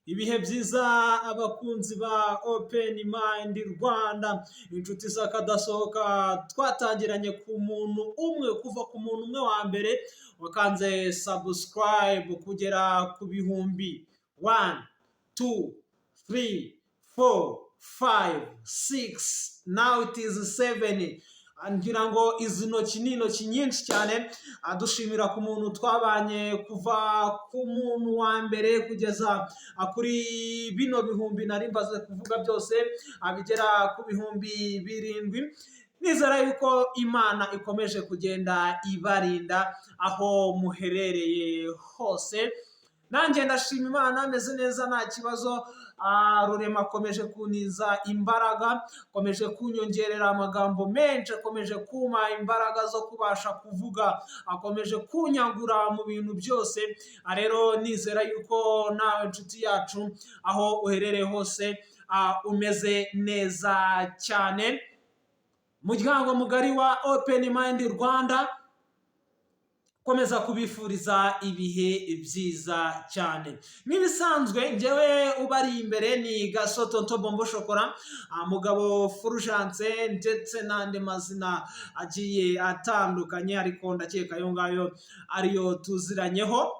Ibihe byiza abakunzi ba Open Mind Rwanda, inshuti z'akadasohoka, twatangiranye ku muntu umwe, kuva ku muntu umwe wa mbere wakanze subscribe kugera ku bihumbi 1 2 3 4 5 6, now it is 7. ngira ngo izi ntoki ni intoki nyinshi cyane. Dushimira ku muntu twabanye kuva ku muntu wa mbere kugeza kuri bino bihumbi nari mbaze kuvuga byose, bigera ku bihumbi 7. Nizera yuko Imana ikomeje kugenda ibarinda aho muherereye hose. Nanjye ndashima Imana, meze neza nta kibazo. Rurema akomeje kuniza imbaraga, akomeje kunyongerera amagambo menshi, akomeje kuma imbaraga zo kubasha kuvuga, akomeje kunyagura mu bintu byose. Rero nizera yuko nawe inshuti yacu aho uherereye hose umeze neza cyane. Muryango mugari wa Open Mind Rwanda, komeza kubifuriza ibihe byiza cyane. Nk'ibisanzwe njyewe ubari imbere ni Gasotonto Bombo Shokora, Mugabo Fulgence, ndetse n'andi mazina agiye atandukanye, ariko ndakeka ayo ngayo ariyo tuziranyeho.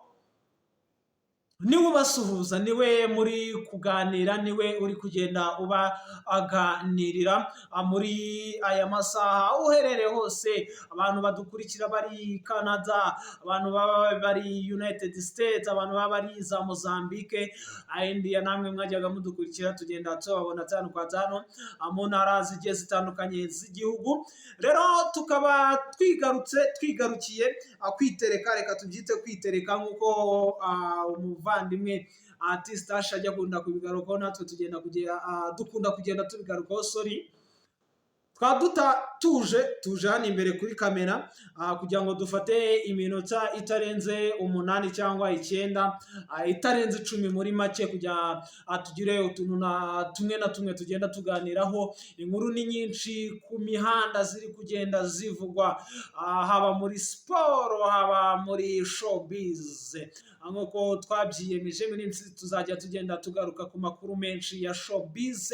Niwe ubasuhuza, niwe muri kuganira, niwe uri kugenda ubaganirira muri aya masaha aho uherereye hose. Abantu badukurikira bari Canada, abantu baba bari United States, abantu baba bari za Mozambique, India, namwe mwajyaga mudukurikira, tugenda tubabona tanu kwa tanu mu ntara zigiye zitandukanye z'igihugu. Rero tukaba twigarukiye kwitereka, reka tubyite kwitereka, nk'uko umuvandimwe artiste ajya akunda kubigarukaho, natwe dukunda kugenda tubigarukaho. Tuje hano imbere kuri kamera kugira ngo dufate iminota itarenze 8 cyangwa 9, itarenze 10 muri make, kugira tugire utuntu tumwe na tumwe tugenda tuganiraho. Inkuru ni nyinshi ku mihanda ziri kugenda zivugwa, haba muri siporo, haba muri showbiz. Nk'uko twabyiyemeje, tuzajya tugenda tugaruka ku makuru menshi ya showbiz,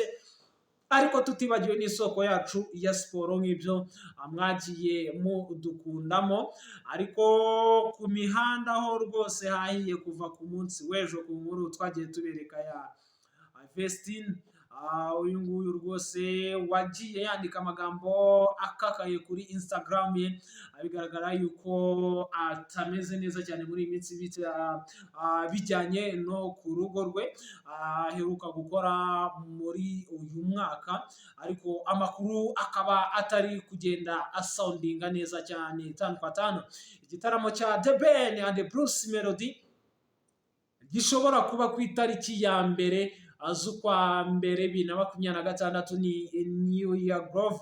ariko tutibagiwe n'isoko yacu ya siporo, nk'ibyo mwagiye mudukundamo. Ariko ku mihanda ho rwose hahiye kuva ku munsi w'ejo, ku nkuru twagiye tubereka ya Vestine. Uyu nguyu rwose wagiye yandika amagambo akakaye kuri Instagram ye, bigaragara yuko atameze neza cyane muri iyi minsi, bijyanye no ku rugo rwe aheruka gukora muri uyu mwaka, ariko amakuru akaba atari kugenda asoundinga neza cyane. 5 igitaramo cya The Ben and Bruce Melody gishobora kuba ku itariki ya mbere z'ukwa mbere 2026, ni New Year Grove.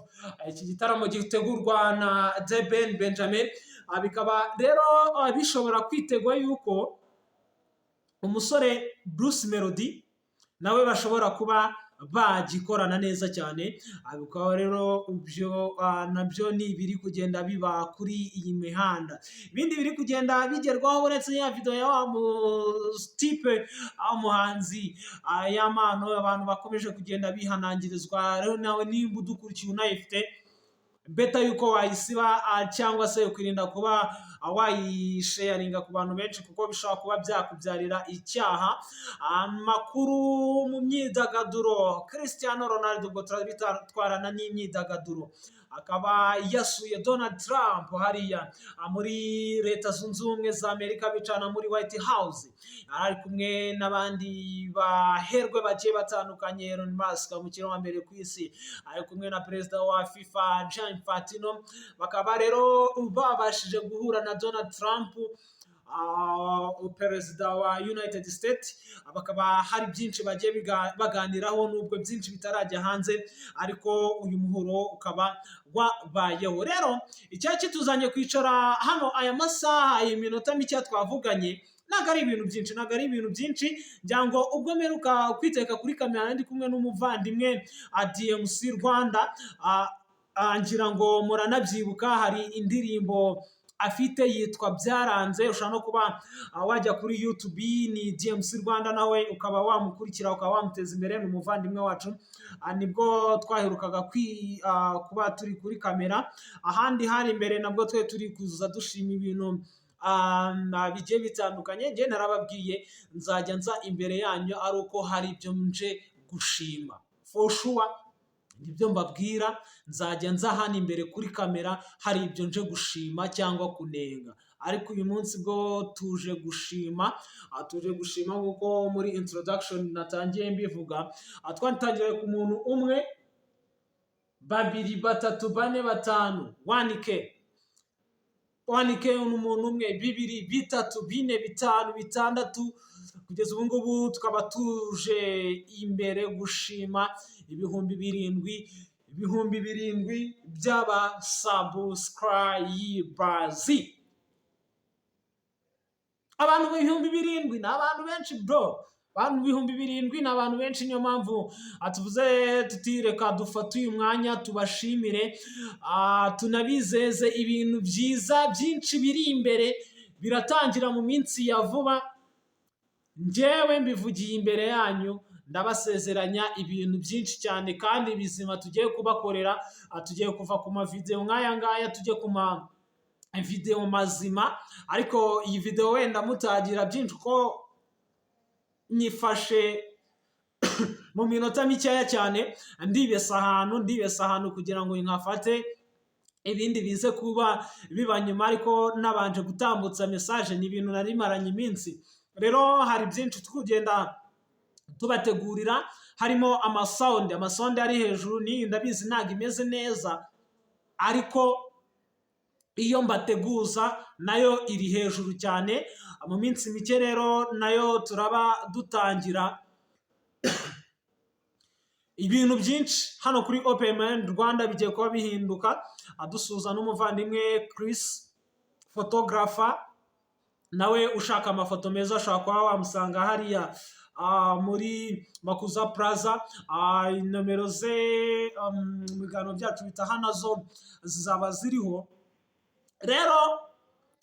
Iki gitaramo gitegurwa na The Ben Benjamin, bikaba rero bishobora kwitegwa yuko umusore Bruce Melody nawe bashobora kuba bagikorana neza cyane. Bikaba rero nabyo ni biri kugenda biba kuri iyi mihanda. Ibindi biri kugenda bigerwaho uretse ya video ya wa tipe umuhanzi y'amano, abantu bakomeje kugenda bihanangirizwa. Rero nawe nimba udukurikiye unayifite, beta yuko wayisiba cyangwa se ukwirinda kuba wayisharinga ku bantu benshi, kuko bishobora kuba byakubyarira icyaha. Amakuru mu myidagaduro, Cristiano Ronaldo, ubwo turabitwarana n'imyidagaduro, akaba yasuye Donald Trump hariya muri Leta Zunze Ubumwe za Amerika, bicana muri White House. Ari kumwe n'abandi baherwe bagiye batandukanye, Elon Musk, umukino wa mbere ku isi, ari kumwe na perezida wa FIFA Gianni Infantino. Bakaba rero babashije guhura na Donald Trump, perezida wa United States. Bakaba hari byinshi bagiye baganiraho, nubwo byinshi bitarajya hanze, ariko uyu muhuro ukaba wabayeho. Rero icyaha kituzanye kwicara hano aya masaha, iyi minota mike twavuganye, ntabwo ari ibintu byinshi, ngira ngo ubwo mperuka kwiteka kuri kamera ndi kumwe n'umuvandimwe DMC Rwanda, ngira ngo muranabyibuka, hari indirimbo afite yitwa Byaranze. Ushobora no kuba wajya kuri YouTube ni DMC Rwanda, nawe ukaba wamukurikira ukaba wamuteza imbere. Ni umuvandimwe wacu, nibwo twaherukaga kuba turi kuri kamera. Ahandi hari imbere nabwo turi kuza dushima ibintu bigiye bitandukanye. Njye narababwiye nzajya nza imbere yanyu ari uko hari ibyo nje gushima. For sure nibyo mbabwira, nzajya nza hano imbere kuri kamera hari ibyo nje gushima cyangwa kunenga. Ariko uyu munsi bwo tuje gushima nk'uko muri introduction natangiye mbivuga. Twatangiye ku muntu umwe, babiri, batatu, bane, batanu, 1K. 1K ni umuntu umwe, bibiri, bitatu, bine, bitanu, bitandatu, kugeza ubu ngubu tukaba tuje imbere gushima ibihumbi birindwi by'aba subscribers. Abantu ibihumbi 7,000 ni abantu benshi bro. Abantu ibihumbi 7,000 ni abantu benshi, niyo mpamvu tuvuze tutireka dufata uyu mwanya tubashimire, tunabizeze ibintu byiza byinshi biri imbere, biratangira mu minsi ya vuba. Njyewe mbivugiye imbere yanyu, ndabasezeranya ibintu byinshi cyane kandi bizima tugiye kubakorera. Tugiye kuva ku mavideo nk'aya ngaya tujye ku video mazima, ariko iyi video wenda mutagira byinshi ko nyifashe mu minota mikeya cyane. Ndibesa ahantu kugira ngo nkafate ibindi bize kuba biba nyuma, ariko nabanje gutambutsa message. Ni ibintu nari maranye iminsi, rero hari byinshi tukugenda tubategurira, harimo amasound ari hejuru. Ni ndabizi ntabwo imeze neza, ariko iyo mbateguza nayo iri hejuru cyane. Mu minsi mike rero nayo turaba dutangira ibintu byinshi hano kuri Open Mind Rwanda bigiye kuba bihinduka. Dusuza n'umuvandimwe Chris photographer, nawe ushaka amafoto meza ashobora kuba wamusanga hariya muri Makuza Plaza. Nomero ze mu biganiro byacu bitaha nazo zizaba ziriho. Rero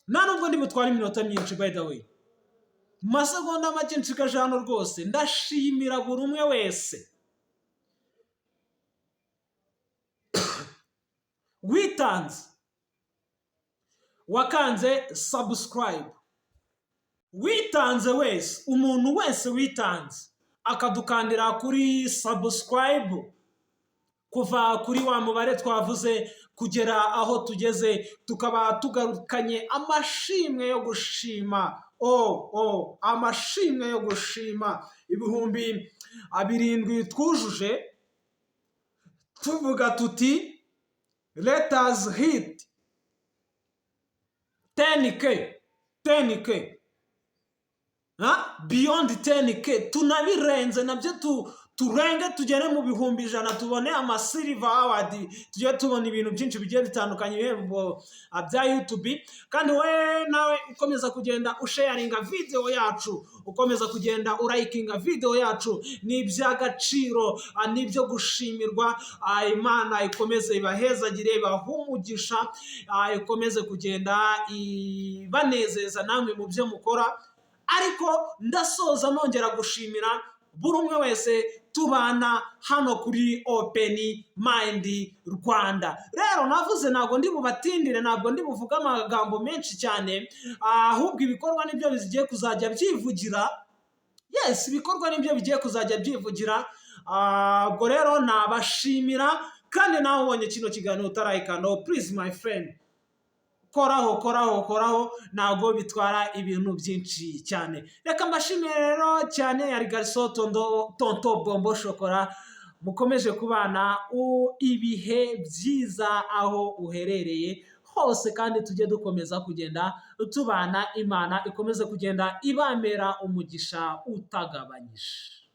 nta nubwo ndi butware iminota myinshi, by the way, mu masegonda make nshigaje hano rwose. Ndashimira buri umwe wese witanze, wakanze subscribe, witanze wese, umuntu wese witanze akadukandira kuri subscribe, kuva kuri wa mubare twavuze kugera aho tugeze, tukaba tugarukanye amashimwe yo gushima. Amashimwe yo gushima ibihumbi 7,000 twujuje, tuvuga tuti let us hit 10K beyond 10K. Tunabirenze nabyo, turenge tugere mu bihumbi 100, tubone Silver Award, tujye tubona ibintu byinshi bigiye bitandukanye ibihembo bya YouTube. Kandi we nawe ukomeza kugenda usharinga video yacu, ukomeza kugenda urayikinga video yacu, ni iby'agaciro, nibyo gushimirwa. Imana ikomeze ibahezagire, ibahumugisha, ikomeze kugenda ibanezeza namwe mu byo mukora. Ariko ndasoza nongera gushimira buri umwe wese tubana hano kuri Open Mind Rwanda. Rero navuze ntabwo ndi bubatindire, ntabwo ndi buvuga amagambo menshi cyane, ahubwo ibikorwa nibyo bigiye kuzajya byivugira. Yes, ibikorwa nibyo bigiye kuzajya byivugira. Ubwo rero nabashimira, kandi nawe ubonye kino kiganiro utarayikanda, please my friend, koraho, ntabwo bitwara ibintu byinshi cyane. Reka mbashimire rero cyane. Yari Garçon Tonto Bombo Shokora, mukomeje kubana ibihe byiza aho uherereye hose, kandi tujye dukomeza kugenda tubana. Imana ikomeze kugenda ibamera umugisha utagabanyije.